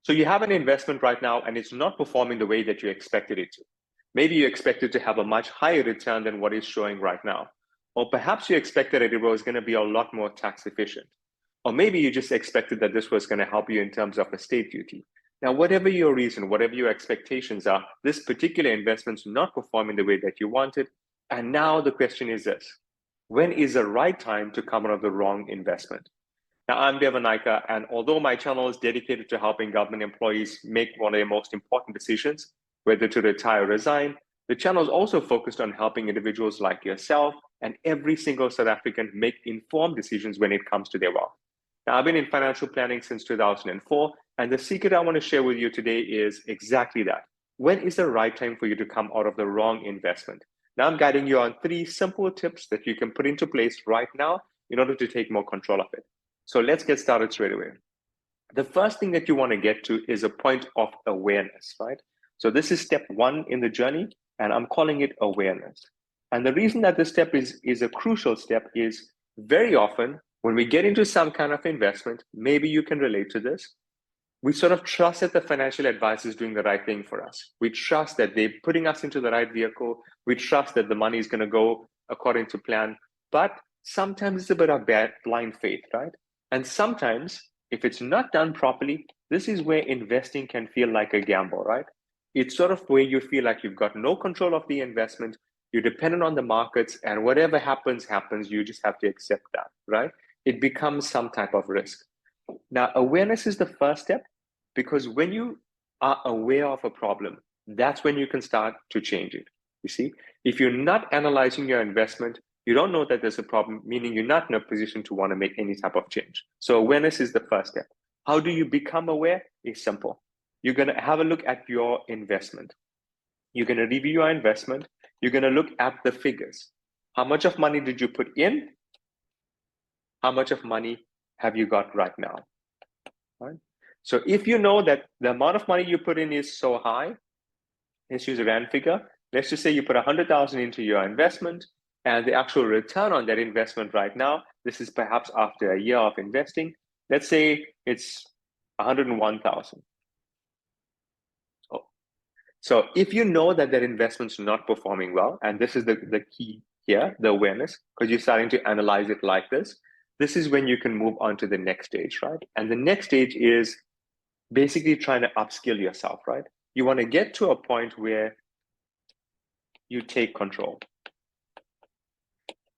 So you have an investment right now and it's not performing the way that you expected it to. Maybe you expected to have a much higher return than what it's showing right now. Or perhaps you expected that it was going to be a lot more tax efficient. Or maybe you just expected that this was going to help you in terms of estate duty. Now, whatever your reason, whatever your expectations are, this particular investment's not performing the way that you wanted. And now the question is this: when is the right time to come out of the wrong investment? Now, I'm Devanaika, and although my channel is dedicated to helping government employees make one of their most important decisions, whether to retire or resign, the channel is also focused on helping individuals like yourself and every single South African make informed decisions when it comes to their wealth. Now, I've been in financial planning since 2004, and the secret I want to share with you today is exactly that. When is the right time for you to come out of the wrong investment? Now, I'm guiding you on 3 simple tips that you can put into place right now in order to take more control of it. So let's get started straight away. The first thing that you want to get to is a point of awareness, right? So this is step 1 in the journey, and I'm calling it awareness. And the reason that this step is a crucial step is very often when we get into some kind of investment, maybe you can relate to this, we sort of trust that the financial advisor is doing the right thing for us. We trust that they're putting us into the right vehicle. We trust that the money is going to go according to plan. But sometimes it's a bit of blind faith, right? And sometimes, if it's not done properly, this is where investing can feel like a gamble, right? It's sort of where you feel like you've got no control of the investment, you're dependent on the markets, and whatever happens, you just have to accept that, right? It becomes some type of risk. Now, awareness is the first step, because when you are aware of a problem, that's when you can start to change it. You see, if you're not analyzing your investment, you don't know that there's a problem, meaning you're not in a position to want to make any type of change. So awareness is the first step. How do you become aware? It's simple. You're going to have a look at your investment. You're going to review your investment. You're going to look at the figures. How much of money did you put in? How much of money have you got right now? Right? So if you know that the amount of money you put in is so high, let's use a round figure. Let's just say you put 100,000 into your investment, and the actual return on that investment right now, this is perhaps after a year of investing, let's say it's 101,000. So if you know that that investment's not performing well, and this is the key here, the awareness, because you're starting to analyze it like this is when you can move on to the next stage, right? And the next stage is basically trying to upskill yourself, right? You want to get to a point where you take control.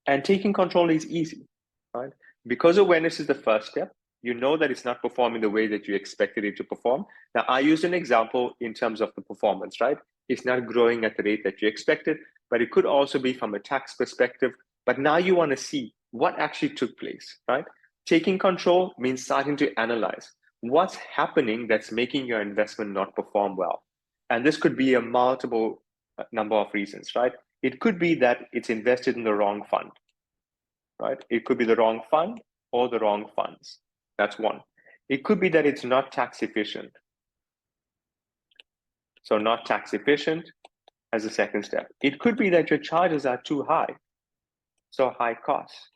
And taking control is easy, right? Because awareness is the first step, you know that it's not performing the way that you expected it to perform. Now, I used an example in terms of the performance, right? It's not growing at the rate that you expected, but it could also be from a tax perspective. But now you want to see what actually took place, right? Taking control means starting to analyze what's happening that's making your investment not perform well. And this could be a multiple number of reasons, right? It could be that it's invested in the wrong fund, right? It could be the wrong fund or the wrong funds. That's one. It could be that it's not tax efficient. So not tax efficient as a second step. It could be that your charges are too high, so high costs,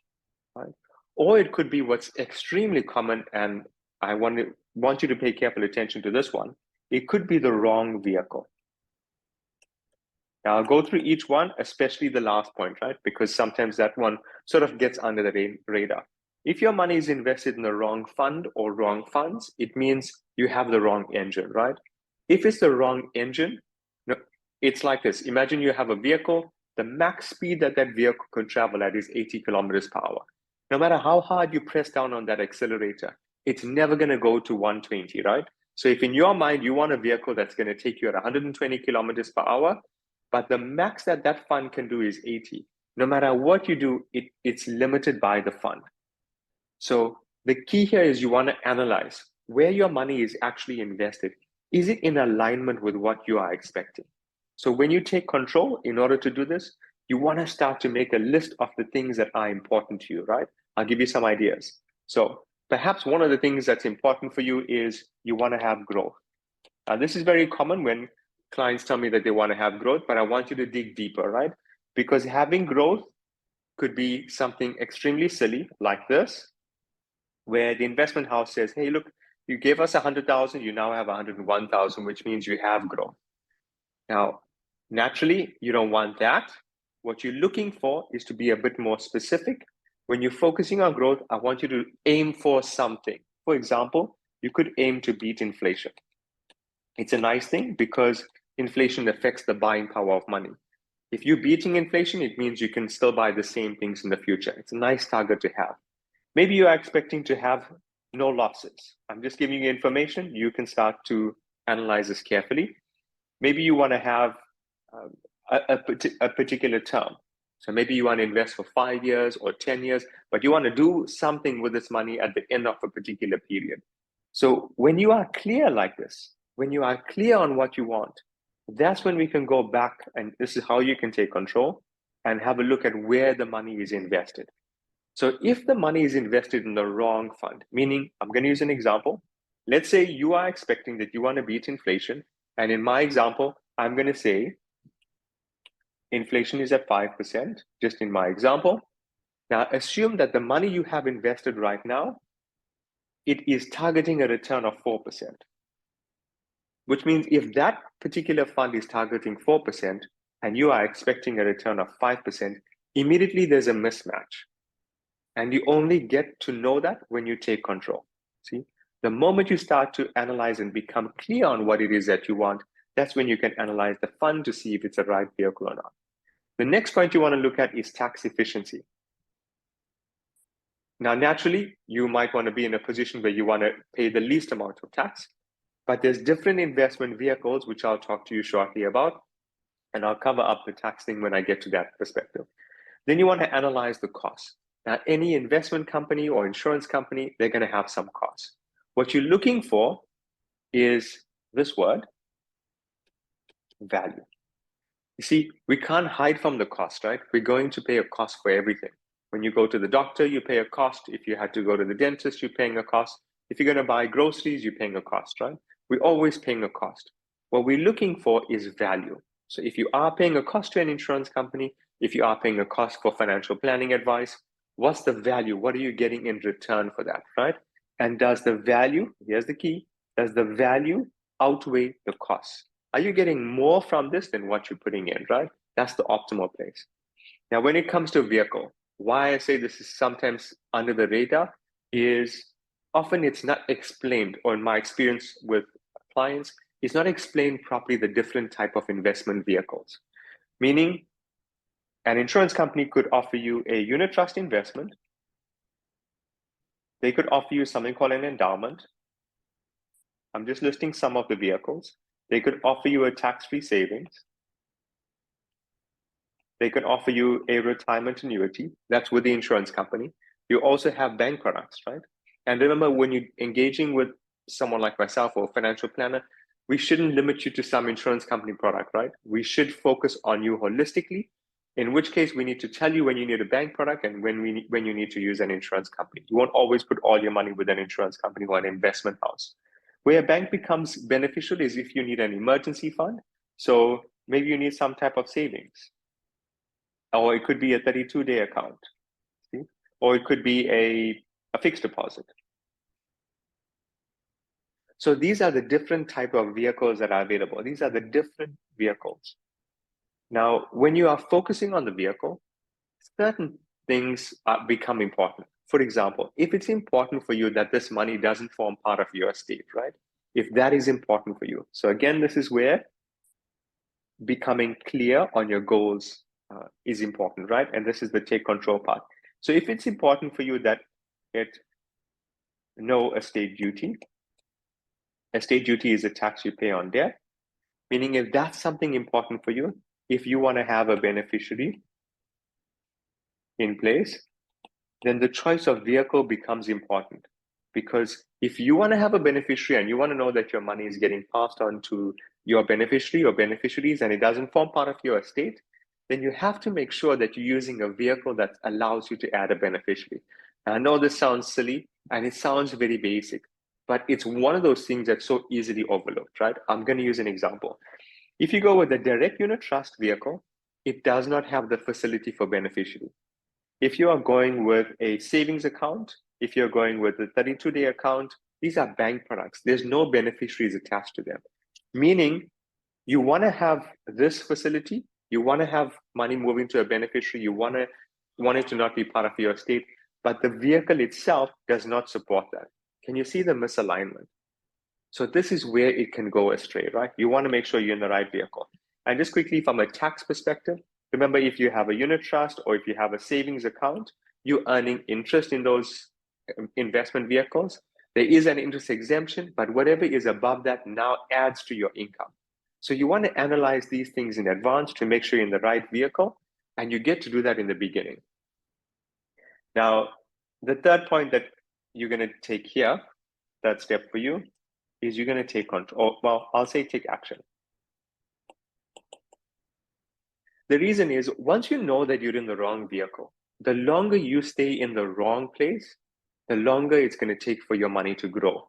right? Or it could be what's extremely common, and I want you to pay careful attention to this one. It could be the wrong vehicle. Now, I'll go through each one, especially the last point, right? Because sometimes that one sort of gets under the radar. If your money is invested in the wrong fund or wrong funds, it means you have the wrong engine, right? If it's the wrong engine, it's like this. Imagine you have a vehicle. The max speed that that vehicle can travel at is 80 kilometers per hour. No matter how hard you press down on that accelerator, it's never going to go to 120, right? So if in your mind, you want a vehicle that's going to take you at 120 kilometers per hour, but the max that that fund can do is 80. No matter what you do, it's limited by the fund. So the key here is you want to analyze where your money is actually invested. Is it in alignment with what you are expecting? So when you take control, in order to do this, you want to start to make a list of the things that are important to you, right? I'll give you some ideas. So perhaps one of the things that's important for you is you want to have growth. This is very common when clients tell me that they want to have growth, but I want you to dig deeper, right? Because having growth could be something extremely silly like this, where the investment house says, hey, look, You gave us 100,000, you now have 101,000, which means you have growth. Now, naturally, you don't want that. What you're looking for is to be a bit more specific. When you're focusing on growth, I want you to aim for something. For example, you could aim to beat inflation. It's a nice thing because inflation affects the buying power of money. If you're beating inflation, it means you can still buy the same things in the future. It's a nice target to have. Maybe you are expecting to have no losses. I'm just giving you information. You can start to analyze this carefully. Maybe you want to have a particular term. So maybe you want to invest for 5 years or 10 years, but you want to do something with this money at the end of a particular period. So when you are clear like this, when you are clear on what you want, that's when we can go back, and this is how you can take control and have a look at where the money is invested. So if the money is invested in the wrong fund, meaning, I'm going to use an example. Let's say you are expecting that you want to beat inflation. And in my example, I'm going to say inflation is at 5%, just in my example. Now, assume that the money you have invested right now, it is targeting a return of 4%, which means if that particular fund is targeting 4% and you are expecting a return of 5%, immediately there's a mismatch. And you only get to know that when you take control. See, the moment you start to analyze and become clear on what it is that you want, that's when you can analyze the fund to see if it's the right vehicle or not. The next point you want to look at is tax efficiency. Now, naturally, you might want to be in a position where you want to pay the least amount of tax, but there's different investment vehicles, which I'll talk to you shortly about, and I'll cover up the tax thing when I get to that perspective. Then you want to analyze the costs. Now, any investment company or insurance company, they're going to have some costs. What you're looking for is this word, value. You see, we can't hide from the cost, right? We're going to pay a cost for everything. When you go to the doctor, you pay a cost. If you had to go to the dentist, you're paying a cost. If you're going to buy groceries, you're paying a cost, right? We're always paying a cost. What we're looking for is value. So if you are paying a cost to an insurance company, if you are paying a cost for financial planning advice, what's the value? What are you getting in return for that, right? And does the value, here's the key, does the value outweigh the cost? Are you getting more from this than what you're putting in, right? That's the optimal place. Now, when it comes to vehicle, why I say this is sometimes under the radar is often it's not explained, or in my experience with clients, it's not explained properly the different type of investment vehicles. Meaning, an insurance company could offer you a unit trust investment. They could offer you something called an endowment. I'm just listing some of the vehicles. They could offer you a tax-free savings. They could offer you a retirement annuity. That's with the insurance company. You also have bank products, right? And remember, when you're engaging with someone like myself or a financial planner, we shouldn't limit you to some insurance company product, right? We should focus on you holistically, in which case we need to tell you when you need a bank product and when you need to use an insurance company. You won't always put all your money with an insurance company or an investment house. Where a bank becomes beneficial is if you need an emergency fund. So maybe you need some type of savings. Or it could be a 32-day account. See? Or it could be a fixed deposit. So these are the different type of vehicles that are available. These are the different vehicles. Now, when you are focusing on the vehicle, certain things become important. For example, if it's important for you that this money doesn't form part of your estate, right? If that is important for you. So again, this is where becoming clear on your goals is important, right? And this is the take control part. So if it's important for you that no estate duty is a tax you pay on death, meaning if that's something important for you, if you want to have a beneficiary in place, then the choice of vehicle becomes important. Because if you want to have a beneficiary and you want to know that your money is getting passed on to your beneficiary or beneficiaries and it doesn't form part of your estate, then you have to make sure that you're using a vehicle that allows you to add a beneficiary. And I know this sounds silly and it sounds very basic, but it's one of those things that's so easily overlooked, right? I'm going to use an example. If you go with a direct unit trust vehicle, it does not have the facility for beneficiary. If you are going with a savings account, if you're going with a 32-day account, These are bank products. There's no beneficiaries attached to them. Meaning, you want to have this facility, you want to have money moving to a beneficiary, you want it to not be part of your estate, but the vehicle itself does not support that. Can you see the misalignment? So this is where it can go astray, right? You want to make sure you're in the right vehicle. And just quickly, from a tax perspective, remember, if you have a unit trust or if you have a savings account, you're earning interest in those investment vehicles. There is an interest exemption, but whatever is above that now adds to your income. So you want to analyze these things in advance to make sure you're in the right vehicle, and you get to do that in the beginning. Now, the third point that you're going to take here, that step for you, is you're going to take control. Well, I'll say take action. The reason is, once you know that you're in the wrong vehicle, the longer you stay in the wrong place, the longer it's going to take for your money to grow.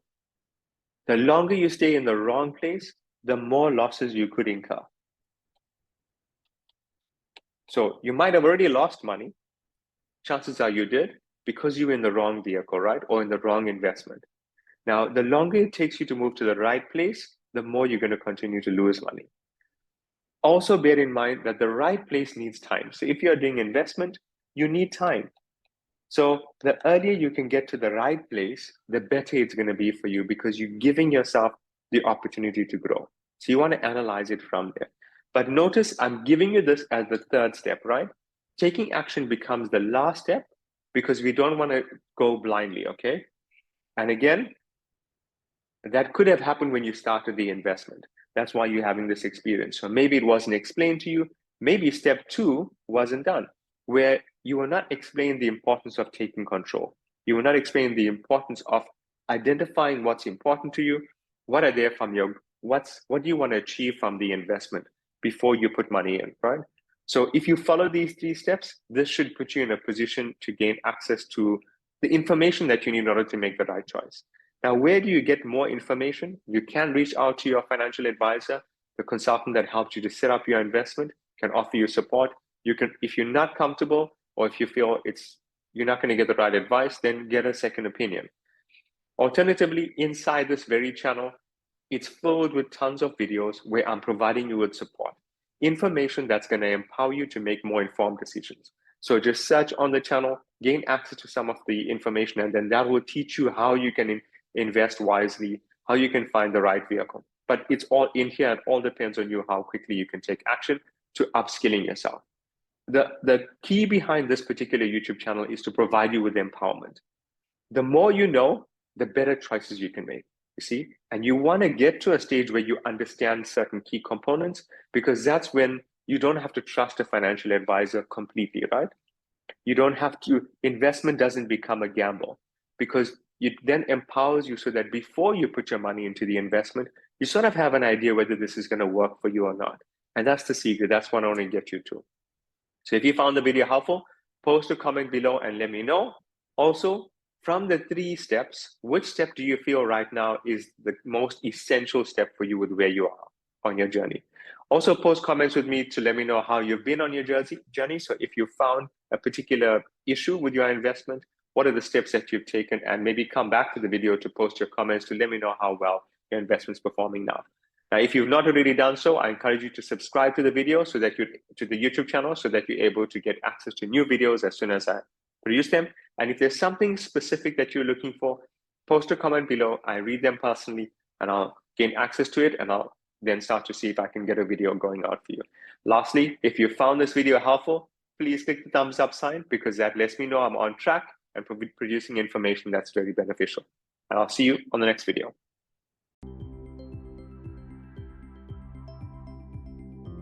The longer you stay in the wrong place, the more losses you could incur. So you might have already lost money. Chances are you did, because you're in the wrong vehicle, right? Or in the wrong investment. Now, the longer it takes you to move to the right place, the more you're going to continue to lose money. Also bear in mind that the right place needs time. So if you're doing investment, you need time. So the earlier you can get to the right place, the better it's going to be for you, because you're giving yourself the opportunity to grow. So you want to analyze it from there. But notice I'm giving you this as the third step, right? Taking action becomes the last step, because we don't want to go blindly, okay? And again, that could have happened when you started the investment. That's why you're having this experience. So maybe it wasn't explained to you. Maybe step 2 wasn't done, where you were not explained the importance of taking control. You were not explained the importance of identifying what's important to you, what are there from your, what do you want to achieve from the investment before you put money in, right? So if you follow these 3 steps, this should put you in a position to gain access to the information that you need in order to make the right choice. Now, where do you get more information? You can reach out to your financial advisor. The consultant that helped you to set up your investment can offer you support. You can, if you're not comfortable, or if you feel you're not going to get the right advice, then get a second opinion. Alternatively, inside this very channel, it's filled with tons of videos where I'm providing you with support, information that's going to empower you to make more informed decisions. So just search on the channel, gain access to some of the information, and then that will teach you how you can invest wisely, how you can find the right vehicle. But it's all in here, and all depends on you how quickly you can take action to upskilling yourself. The key behind this particular YouTube channel is to provide you with empowerment. The more you know, the better choices you can make, you see? And you want to get to a stage where you understand certain key components, because that's when you don't have to trust a financial advisor completely, right? You don't have to, investment doesn't become a gamble, because it then empowers you so that before you put your money into the investment, you sort of have an idea whether this is going to work for you or not. And that's the secret. That's what I want to get you to. So if you found the video helpful, post a comment below and let me know. Also, from the 3 steps, which step do you feel right now is the most essential step for you with where you are on your journey? Also, post comments with me to let me know how you've been on your journey. So if you found a particular issue with your investment, what are the steps that you've taken? And maybe come back to the video to post your comments to let me know how well your investment's performing now. Now, if you've not already done so, I encourage you to subscribe to the video so that to the YouTube channel, so that you're able to get access to new videos as soon as I produce them. And if there's something specific that you're looking for, post a comment below. I read them personally, and I'll gain access to it, and I'll then start to see if I can get a video going out for you. Lastly, if you found this video helpful, please click the thumbs up sign, because that lets me know I'm on track and producing information that's very beneficial. And I'll see you on the next video.